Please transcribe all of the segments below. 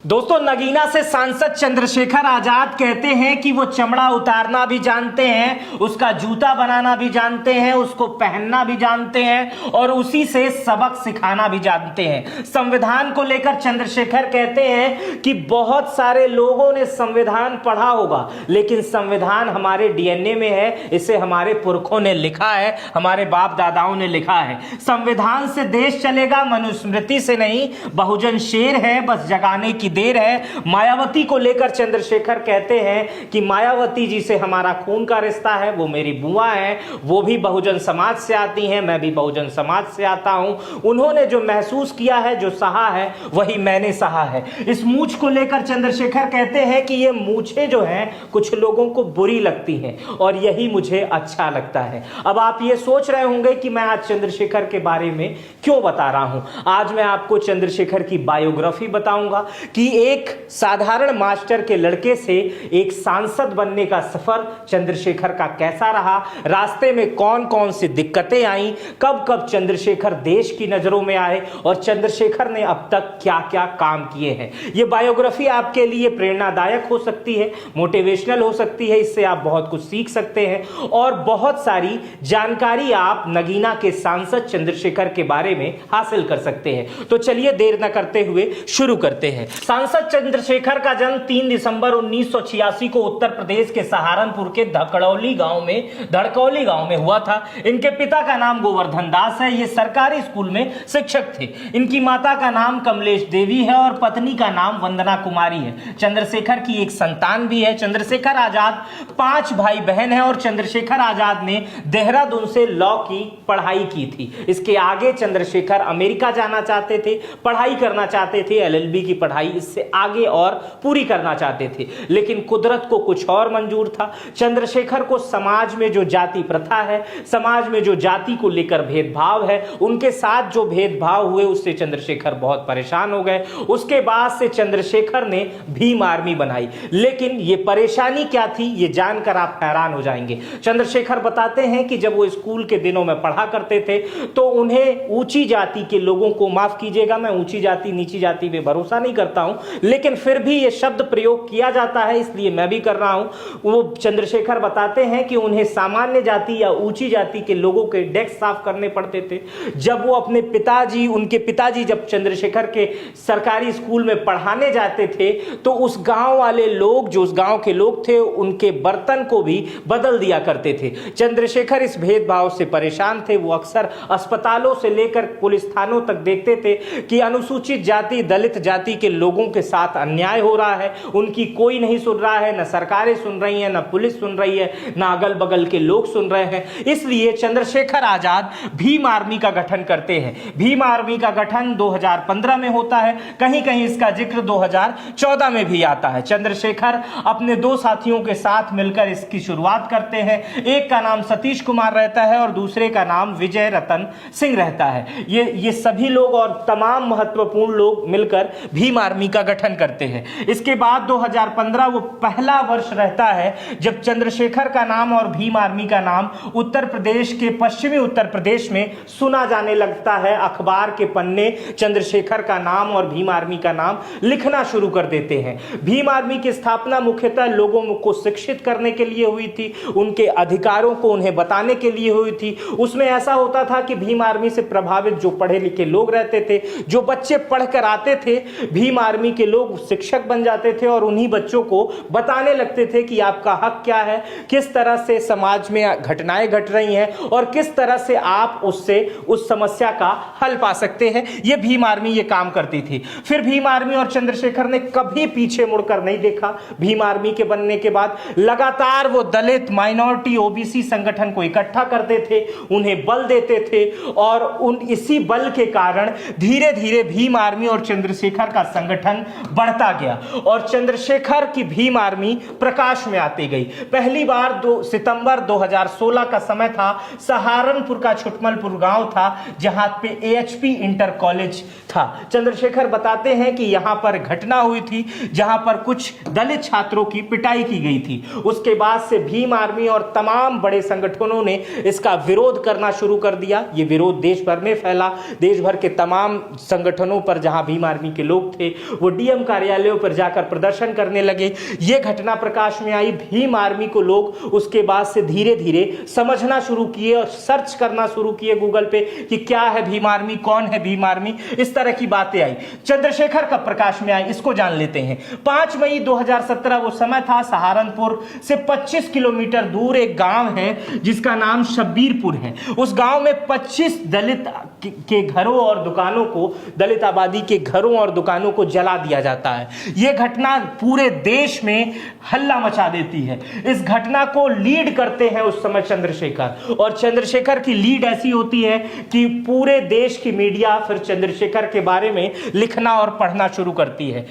दोस्तों, नगीना से सांसद चंद्रशेखर आजाद कहते हैं कि वो चमड़ा उतारना भी जानते हैं, उसका जूता बनाना भी जानते हैं, उसको पहनना भी जानते हैं और उसी से सबक सिखाना भी जानते हैं। संविधान को लेकर चंद्रशेखर कहते हैं कि बहुत सारे लोगों ने संविधान पढ़ा होगा, लेकिन संविधान हमारे डीएनए में है, इसे हमारे पुरखों ने लिखा है, हमारे बाप दादाओं ने लिखा है। संविधान से देश चलेगा, मनुस्मृति से नहीं। बहुजन शेर है, बस जगाने की देर है। मायावती को लेकर चंद्रशेखर कहते हैं कि मायावती जी से हमारा खून का रिश्ता है, वो मेरी बुआ है, वो भी बहुजन समाज से आती हैं, मैं भी बहुजन समाज से आता हूं। उन्होंने जो महसूस किया है, जो सहा है, वही मैंने सहा है। इस मूछ को लेकर चंद्रशेखर कहते हैं कि ये मूछें जो हैं कुछ लोगों को बुरी लगती हैं और यही मुझे अच्छा लगता है। अब आप ये सोच रहे होंगे कि मैं आज चंद्रशेखर के बारे में क्यों बता रहा हूं। आज मैं आपको चंद्रशेखर की बायोग्राफी बताऊंगा कि एक साधारण मास्टर के लड़के से एक सांसद बनने का सफर चंद्रशेखर का कैसा रहा, रास्ते में कौन कौन सी दिक्कतें आई, कब कब चंद्रशेखर देश की नजरों में आए और चंद्रशेखर ने अब तक क्या क्या काम किए हैं। यह बायोग्राफी आपके लिए प्रेरणादायक हो सकती है, मोटिवेशनल हो सकती है, इससे आप बहुत कुछ सीख सकते हैं और बहुत सारी जानकारी आप नगीना के सांसद चंद्रशेखर के बारे में हासिल कर सकते हैं। तो चलिए देर न करते हुए शुरू करते हैं। सांसद चंद्रशेखर का जन्म 3 दिसंबर 1986 को उत्तर प्रदेश के सहारनपुर के धड़कौली गांव में हुआ था। इनके पिता का नाम गोवर्धन दास है, ये सरकारी स्कूल में शिक्षक थे। इनकी माता का नाम कमलेश देवी है और पत्नी का नाम वंदना कुमारी है। चंद्रशेखर की एक संतान भी है। चंद्रशेखर आजाद 5 भाई बहन है और चंद्रशेखर आजाद ने देहरादून से लॉ की पढ़ाई की थी। इसके आगे चंद्रशेखर अमेरिका जाना चाहते थे, पढ़ाई करना चाहते थे, एलएलबी की पढ़ाई इससे आगे और पूरी करना चाहते थे, लेकिन कुदरत को कुछ और मंजूर था। चंद्रशेखर को समाज में जो जाति प्रथा है, समाज में जो जाति को लेकर भेदभाव है, उनके साथ जो भेदभाव हुए उससे चंद्रशेखर बहुत परेशान हो गए। उसके बाद से चंद्रशेखर ने भीम आर्मी बनाई, लेकिन ये परेशानी क्या थी ये जानकर आप हैरान हो जाएंगे। चंद्रशेखर बताते हैं कि जब वो स्कूल के दिनों में पढ़ा करते थे तो उन्हें ऊंची जाति के लोगों को, माफ कीजिएगा मैं ऊंची जाति नीची जाति में भरोसा नहीं करता हूं, लेकिन फिर भी ये शब्द प्रयोग किया जाता है इसलिए मैं भी कर रहा हूं। वो चंद्रशेखर बताते हैं कि उन्हें सामान्य जाति या ऊंची जाति के लोगों के डेस्क साफ करने पड़ते थे। जब वो अपने उनके पिताजी जब चंद्रशेखर के सरकारी स्कूल में पढ़ाने जाते थे तो उस गांव वाले लोग, जो उस गांव के लोग थे, उनके बर्तन को भी बदल दिया करते थे। चंद्रशेखर इस भेदभाव से परेशान थे। वो अक्सर अस्पतालों से लेकर पुलिस थानों तक देखते थे कि अनुसूचित जाति, दलित जाति के लोगों के साथ अन्याय हो रहा है, उनकी कोई नहीं सुन रहा है, न सरकारें सुन रही हैं, न पुलिस सुन रही है, न अगल बगल के लोग सुन रहे हैं। इसलिए चंद्रशेखर आजाद भीम आर्मी का गठन करते हैं। भीम आर्मी का गठन 2015 में होता है, कहीं कहीं इसका जिक्र 2014 में भी आता है। चंद्रशेखर अपने 2 साथियों के साथ मिलकर इसकी शुरुआत करते हैं। एक का नाम सतीश कुमार रहता है और दूसरे का नाम विजय रतन सिंह रहता है। ये सभी लोग और तमाम महत्वपूर्ण लोग मिलकर भीम आर्मी का गठन करते हैं। इसके बाद 2015 वो पहला वर्ष रहता है जब चंद्रशेखर का नाम और भीम आर्मी का नाम उत्तर प्रदेश के, पश्चिमी उत्तर प्रदेश में सुना जाने लगता है। अखबार के पन्ने चंद्रशेखर का नाम और भीम आर्मी का नाम लिखना शुरू कर देते हैं। भीम आर्मी की स्थापना मुख्यतः लोगों को शिक्षित करने के लिए हुई थी, उनके अधिकारों को उन्हें बताने के लिए हुई थी। उसमें ऐसा होता था कि भीम आर्मी से प्रभावित जो पढ़े लिखे लोग रहते थे, जो बच्चे पढ़कर आते थे, भीम आर्मी के लोग शिक्षक बन जाते थे और उन्हीं बच्चों को बताने लगते थे कि आपका हक क्या है, किस तरह से समाज में घटनाएं घट रही हैं और किस तरह से आप उससे उस समस्या का हल पा सकते हैं। यह भीम आर्मी ये काम करती थी। फिर भीम आर्मी और चंद्रशेखर ने कभी पीछे मुड़कर नहीं देखा। भीम आर्मी के बनने के बाद लगातार वो दलित, माइनॉरिटी, ओबीसी संगठन को इकट्ठा करते थे, उन्हें बल देते थे और इसी बल के कारण धीरे धीरे भीम आर्मी और चंद्रशेखर का संगठन बढ़ता गया और चंद्रशेखर की भीम आर्मी प्रकाश में आती गई। पहली बार 2 सितंबर 2016 का समय था। सहारनपुर का छुटमलपुर गांव था जहां पे एएचपी इंटर कॉलेज था। चंद्रशेखर बताते हैं कि यहां पर घटना हुई थी जहां पर कुछ दलित छात्रों की पिटाई की गई थी। उसके बाद से भीम आर्मी और तमाम बड़े संगठनों ने इसका विरोध करना शुरू कर दिया। यह विरोध देश भर में फैला। देश भर के तमाम संगठनों पर जहां भीम आर्मी के लोग थे वो डीएम कार्यालयों पर जाकर प्रदर्शन करने लगे। ये घटना प्रकाश में आई, भीम आर्मी को लोग उसके बाद से धीरे धीरे समझना शुरू किए और सर्च करना शुरू किए गूगल पे कि क्या है भीम आर्मी, कौन है भीम आर्मी, इस तरह की बातें आई। चंद्रशेखर कब प्रकाश में आए इसको जान लेते हैं। 5 मई 2017 वो समय था, सहारनपुर से 25 किलोमीटर दूर एक गांव है जिसका नाम शब्बीरपुर है। उस गांव में 25 दलित के घरों और दुकानों को, दलित आबादी के घरों और दुकानों को जला दिया जाता है। यह घटना पूरे देश में हल्ला मचा देती है। इस घटना को लीड करते हैं उस समय चंद्रशेखर, और चंद्रशेखर की लीड ऐसी होती है कि पूरे देश की मीडिया फिर चंद्रशेखर के बारे में लिखना और पढ़ना शुरू करती है।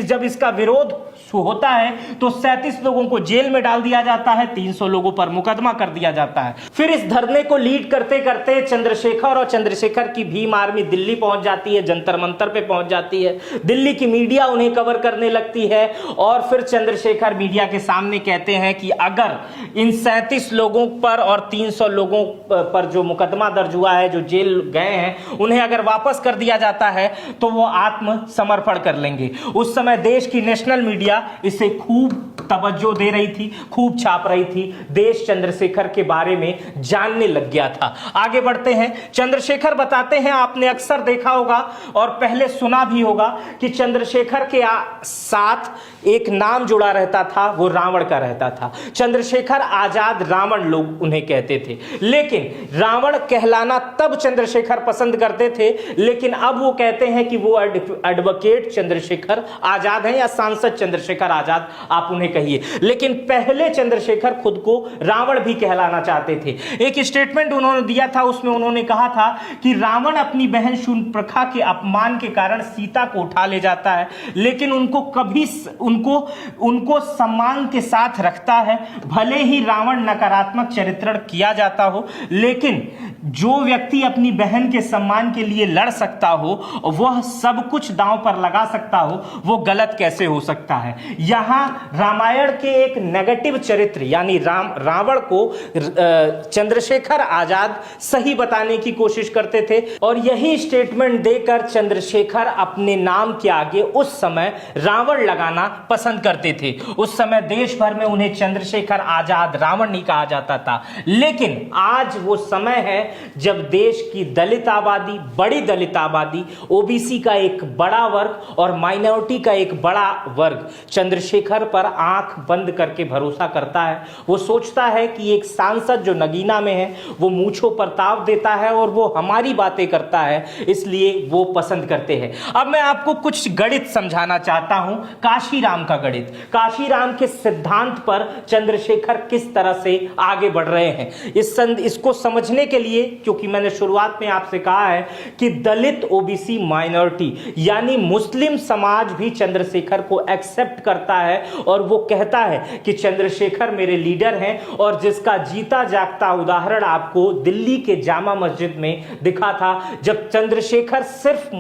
जब इसका विरोध होता है तो 37 लोगों को जेल में डाल दिया जाता है, 300 लोगों पर मुकदमा कर दिया जाता है। फिर इस धरने को लीड करते करते चंद्रशेखर और चंद्रशेखर की भीम आर्मी दिल्ली पहुंच जाती है, जंतर मंतर पे पहुंच जाती है। दिल्ली की मीडिया उन्हें कवर करने लगती है और फिर चंद्रशेखर मीडिया के सामने कहते हैं कि अगर इन 37 लोगों पर और 300 लोगों पर जो मुकदमा दर्ज हुआ है, जो जेल गए हैं, उन्हें अगर वापस कर दिया जाता है तो वो आत्मसमर्पण कर लेंगे। उस समय देश की नेशनल मीडिया इसे खूब तवज्जो दे रही थी, खूब छाप रही थी। देश चंद्रशेखर के बारे में जानने लग गया था। आगे बढ़ते हैं। चंद्रशेखर बताते हैं, आपने अक्सर देखा होगा और पहले सुना भी होगा कि चंद्रशेखर के साथ एक नाम जुड़ा रहता था, वो रावण का रहता था। चंद्रशेखर आजाद रावण लोग उन्हें कहते थे, लेकिन रावण कहलाना तब चंद्रशेखर पसंद करते थे, लेकिन अब वो कहते हैं कि वो एडवोकेट चंद्रशेखर आजाद हैं या सांसद चंद्रशेखर आजाद, आप उन्हें कहिए। लेकिन पहले चंद्रशेखर खुद को रावण भी कहलाना चाहते थे। एक स्टेटमेंट उन्होंने दिया था, उसमें उन्होंने कहा था कि रावण अपनी बहन शूर्पणखा के अपमान के कारण सीता को उठा ले जाता है, लेकिन उनको कभी उनको सम्मान के साथ रखता है। भले ही रावण नकारात्मक चरित्रण किया जाता हो, लेकिन जो व्यक्ति अपनी बहन के सम्मान के लिए लड़ सकता हो, वह सब कुछ दांव पर लगा सकता हो, वो गलत कैसे हो सकता है। यहां रामायण के एक नेगेटिव चरित्र यानी रावण को चंद्रशेखर आजाद सही बताने की कोशिश करते थे, और यही स्टेटमेंट देकर चंद्रशेखर अपने नाम के आगे उस समय रावण लगाना पसंद करते थे। उस समय देश भर में उन्हें चंद्रशेखर आजाद रावण नहीं कहा जाता था। लेकिन आज वो समय है जब देश की दलित आबादी, बड़ी दलित आबादी, ओबीसी का एक बड़ा वर्ग और माइनॉरिटी का एक बड़ा वर्ग चंद्रशेखर पर आंख बंद करके भरोसा करता है। वो सोचता है कि एक सांसद जो नगीना में है, वो मूंछों पर ताव देता है और वो हमारी बातें करता है, इसलिए वो पसंद करते हैं। अब मैं आपको कुछ गणित समझाना चाहता हूं, काशीराम का गणित। काशीराम के सिद्धांत पर चंद्रशेखर किस तरह से आगे बढ़ रहे हैं, इसको समझने के लिए, क्योंकि मैंने शुरुआत में आपसे कहा है कि दलित, ओबीसी, माइनॉरिटी यानी मुस्लिम समाज भी चंद्रशेखर को एक्सेप्ट करता है और वो कहता है कि चंद्रशेखर मेरे लीडर हैं। और जिसका जीता जागता उदाहरण आपको दिल्ली के जामा मस्जिद में दिखा था, जब चंद्रशेखर सिर्फ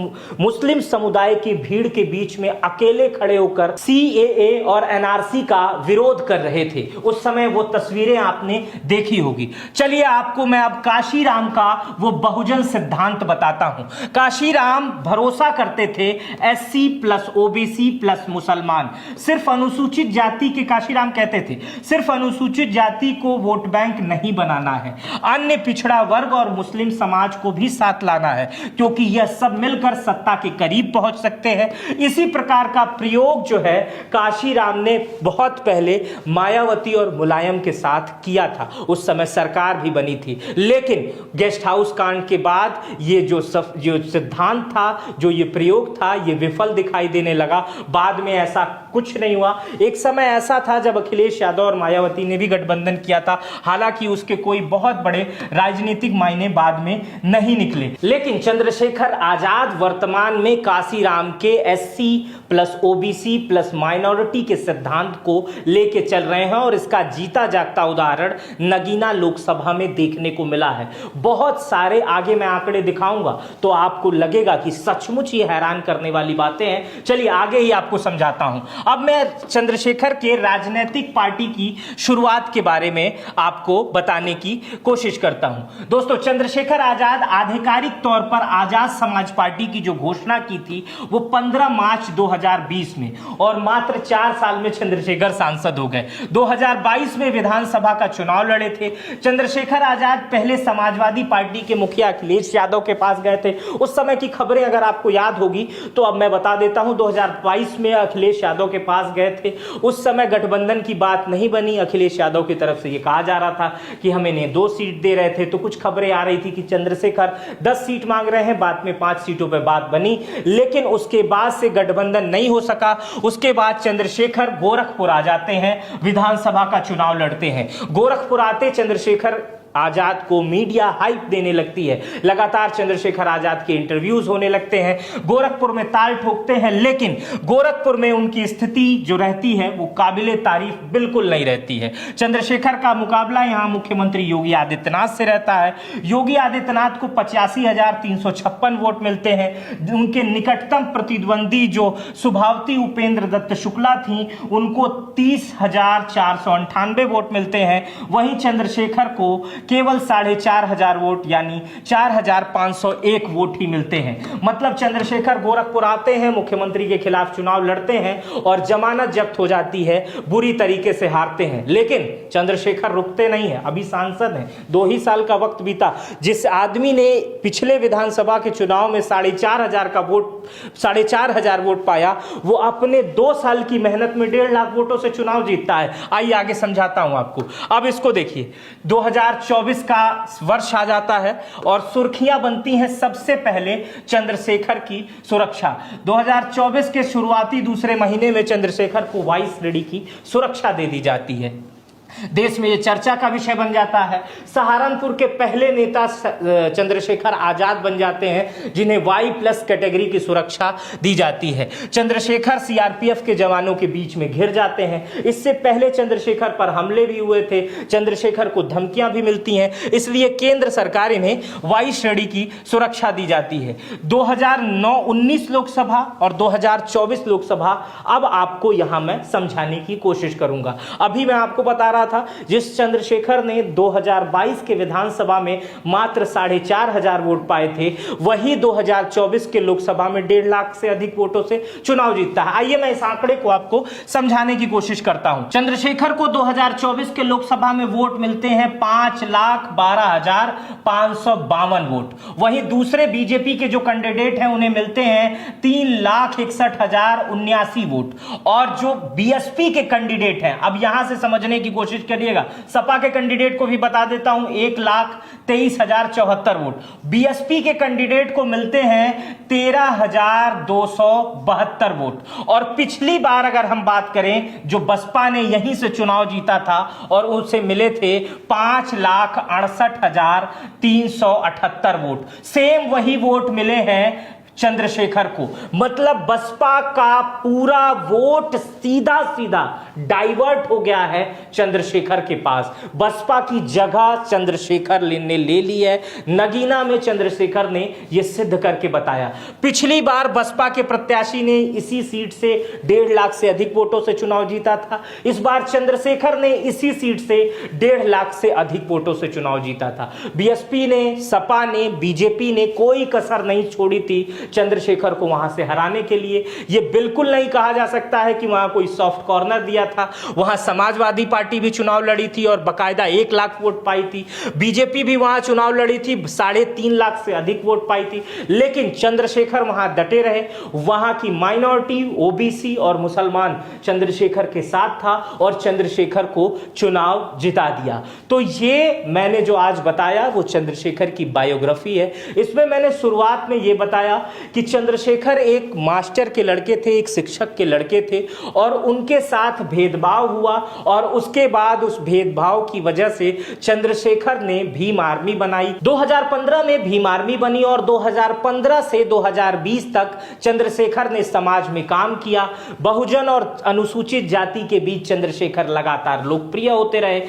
मुस्लिम समुदाय की भीड़ के बीच में अकेले खड़े होकर सीएए और एनआरसी का विरोध कर रहे थे। उस समय वो तस्वीरें आपने देखी होगी। चलिए आपको मैं अब काशीराम का वो बहुजन सिद्धांत बताता हूं। काशीराम भरोसा करते थे एससी प्लस ओबीसी प्लस मुसलमान, सिर्फ अनुसूचित जाति के, काशीराम कहते थे सिर्फ अनुसूचित जाति को वोट बैंक नहीं बनाना है, अन्य पिछड़ा वर्ग और मुस्लिम समाज को भी साथ लाना है, क्योंकि यह सब मिलकर सत्ता के करीब पहुंच सकते हैं। इसी प्रकार का प्रयोग जो है काशीराम ने बहुत पहले मायावती और मुलायम के साथ किया था। उस समय सरकार भी बनी थी, लेकिन गेस्ट हाउस कांड के बाद ये जो सिद्धांत था, जो ये प्रयोग था, ये विफल दिखाई देने लगा। बाद में ऐसा कुछ नहीं हुआ। एक समय ऐसा था जब अखिलेश यादव और मायावती ने भी गठबंधन किया था, हालांकि उसके कोई बहुत बड़े राजनीतिक मायने बाद में नहीं निकले। लेकिन चंद्रशेखर आजाद वर्तमान में काशीराम के SC plus OBC plus minority के सिद्धांत को लेके चल रहे हैं और इसका जीता जागता उदाहरण नगीना लोकसभा में देखने को मिला है। बहुत सारे आगे मैं आंकड़े दिखाऊंगा तो आपको लगेगा कि सचमुच ये हैरान करने वाली बातें हैं। चलिए आगे ही आपको समझाता हूं। अब मैं चंद्रशेखर के राजनीतिक पार्टी की शुरुआत के बारे में आपको बताने की कोशिश करता हूं। दोस्तों, चंद्रशेखर आजाद आधिकारिक तौर पर आजाद समाज पार्टी की जो घोषणा की थी वो 15 मार्च 2020 में, और मात्र 4 साल में चंद्रशेखर सांसद हो गए। 2022 में विधानसभा का चुनाव लड़े थे। चंद्रशेखर आजाद पहले समाजवादी पार्टी के मुखिया अखिलेश यादव के पास गए थे। उस समय की खबरें अगर आपको याद होगी तो अब मैं बता देता हूं। 2022 में अखिलेश यादव के पास गए थे। उस समय गठबंधन की बात नहीं बनी। अखिलेश यादव की तरफ से यह कहा जा रहा था कि हम इन्हें 2 सीट दे रहे थे, तो कुछ खबरें आ रही थी कि चंद्रशेखर 10 सीट मांग रहे हैं। बाद में 5 सीटों पर बात बनी, लेकिन उसके बाद से गठबंधन नहीं हो सका। उसके बाद चंद्रशेखर गोरखपुर आ जाते हैं, विधानसभा का चुनाव लड़ते हैं। गोरखपुर आते चंद्रशेखर आजाद को मीडिया हाइप देने लगती है। लगातार चंद्रशेखर आजाद के इंटरव्यूज होने लगते हैं। गोरखपुर में ताल ठोकते हैं, लेकिन गोरखपुर में उनकी स्थिति जो रहती है वो काबिले तारीफ बिल्कुल नहीं रहती है। चंद्रशेखर का मुकाबला यहां मुख्यमंत्री योगी आदित्यनाथ से रहता है। योगी आदित्यनाथ को 85,356 वोट मिलते हैं। उनके निकटतम प्रतिद्वंदी जो सुभावती उपेंद्र दत्त शुक्ला थी, उनको 30,498 वोट मिलते हैं। वहीं चंद्रशेखर को केवल 4,500 वोट यानी 4,501 वोट ही मिलते हैं। मतलब चंद्रशेखर गोरखपुर आते हैं, मुख्यमंत्री के खिलाफ चुनाव लड़ते हैं और जमानत जब्त हो जाती है, बुरी तरीके से हारते हैं। लेकिन चंद्रशेखर रुकते नहीं है, अभी सांसद हैं। 2 ही साल का वक्त बीता। जिस आदमी ने पिछले विधानसभा के चुनाव में 4,500 वोट पाया, वो अपने 2 साल की मेहनत में 1.5 लाख वोटों से चुनाव जीतता है। आइए आगे समझाता हूं आपको। अब इसको देखिए, 2024 का वर्ष आ जाता है और सुर्खियां बनती हैं सबसे पहले चंद्रशेखर की सुरक्षा। 2024 के शुरुआती दूसरे महीने में चंद्रशेखर को वाइस रेडी की सुरक्षा दे दी जाती है। देश में यह चर्चा का विषय बन जाता है। सहारनपुर के पहले नेता चंद्रशेखर आजाद बन जाते हैं, जिन्हें Y+ कैटेगरी की सुरक्षा दी जाती है। चंद्रशेखर सीआरपीएफ के जवानों के बीच में घिर जाते हैं। इससे पहले चंद्रशेखर पर हमले भी हुए थे, चंद्रशेखर को धमकियां भी मिलती हैं, इसलिए केंद्र सरकार इन्हें Y श्रेणी की सुरक्षा दी जाती है। 2019 लोकसभा और 2024 लोकसभा अब आपको यहां मैं समझाने की कोशिश करूंगा। अभी मैं आपको बता रहा था, जिस चंद्रशेखर ने 2022 के विधानसभा में मात्र 4,500 वोट पाए थे, वही 2024 के लोकसभा में 1.5 लाख से अधिक वोटों से चुनाव जीतता है। आइए मैं इस आंकड़े को आपको समझाने की कोशिश करता हूं। चंद्रशेखर को 2024 के लोकसभा में वोट मिलते हैं 5,12,552 वोट। वहीं दूसरे बीजेपी के जो कैंडिडेट हैं उन्हें मिलते हैं 3,61,079 वोट। और जो बीएसपी के कैंडिडेट हैं, अब यहां से समझने की कोशिश करिएगा, सपा के कैंडिडेट को भी बता देता हूं, 1,23,074 वोट। बीएसपी के कैंडिडेट को मिलते हैं 13,272 वोट। और पिछली बार अगर हम बात करें, जो बसपा ने यहीं से चुनाव जीता था और उसे मिले थे 5,68,378 वोट। सेम वही वोट मिले हैं चंद्रशेखर को। मतलब बसपा का पूरा वोट सीधा सीधा डाइवर्ट हो गया है चंद्रशेखर के पास। बसपा की जगह चंद्रशेखर ने ले ली है। नगीना में चंद्रशेखर ने यह सिद्ध करके बताया। पिछली बार बसपा के प्रत्याशी ने इसी सीट से 1.5 लाख से अधिक वोटों से चुनाव जीता था। इस बार चंद्रशेखर ने इसी सीट से 1.5 लाख से अधिक वोटों से चुनाव जीता था। बीएसपी ने, सपा ने, बीजेपी ने कोई कसर नहीं छोड़ी थी चंद्रशेखर को वहां से हराने के लिए। यह बिल्कुल नहीं कहा जा सकता है कि वहां कोई सॉफ्ट कॉर्नर दिया था। वहां समाजवादी पार्टी भी चुनाव लड़ी थी और बकायदा 1 लाख वोट पाई थी। बीजेपी भी वहां चुनाव लड़ी थी, 3.5 लाख से अधिक वोट पाई थी। लेकिन चंद्रशेखर वहां डटे रहे। वहां की माइनॉरिटी, ओबीसी और मुसलमान चंद्रशेखर के साथ था और चंद्रशेखर को चुनाव जिता दिया। तो ये मैंने जो आज बताया वो चंद्रशेखर की बायोग्राफी है। इसमें मैंने शुरुआत में यह बताया कि चंद्रशेखर एक मास्टर के लड़के थे, एक शिक्षक के लड़के थे और उनके साथ भेदभाव हुआ और उसके बाद उस भेदभाव की वजह से चंद्रशेखर ने भीम आर्मी बनाई। 2015 में भीम आर्मी बनी और 2015 से 2020 तक चंद्रशेखर ने समाज में काम किया। बहुजन और अनुसूचित जाति के बीच चंद्रशेखर लगातार लोकप्रिय होते रहे।